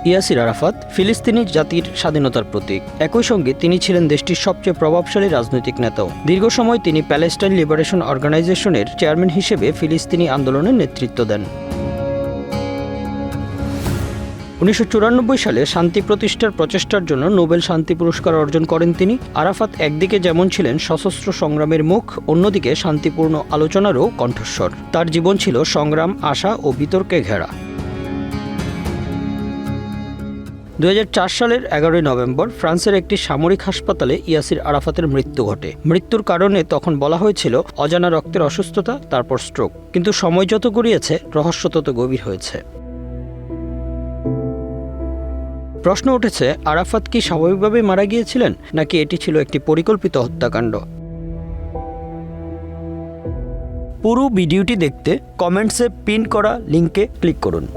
ইয়াসির আরাফাত ফিলিস্তিনি জাতির স্বাধীনতার প্রতীক। একই সঙ্গে তিনি ছিলেন দেশটির সবচেয়ে প্রভাবশালী রাজনৈতিক নেতাও। দীর্ঘ সময় তিনি প্যালেস্টাইন লিবারেশন অর্গানাইজেশনের চেয়ারম্যান হিসেবে ফিলিস্তিনি আন্দোলনের নেতৃত্ব দেন। 1994 সালে শান্তি প্রতিষ্ঠার প্রচেষ্টার জন্য নোবেল শান্তি পুরস্কার অর্জন করেন তিনি। আরাফাত একদিকে যেমন ছিলেন সশস্ত্র সংগ্রামের মুখ, অন্যদিকে শান্তিপূর্ণ আলোচনারও কণ্ঠস্বর। তার জীবন ছিল সংগ্রাম, আশা ও বিতর্কে ঘেরা। 2004 সালের 11 নভেম্বর ফ্রান্সের একটি সামরিক হাসপাতালে ইয়াসির আরাফাতের মৃত্যু ঘটে। মৃত্যুর কারণে তখন বলা হয়েছিল অজানা রক্তের অসুস্থতা, তারপর স্ট্রোক। কিন্তু সময় যত গড়িয়েছে রহস্য তত গভীর হয়েছে। প্রশ্ন উঠেছে, আরাফাত কি স্বাভাবিকভাবে মারা গিয়েছিলেন, নাকি এটি ছিল একটি পরিকল্পিত হত্যাকাণ্ড? পুরো ভিডিওটি দেখতে কমেন্টসে পিন করা লিঙ্কে ক্লিক করুন।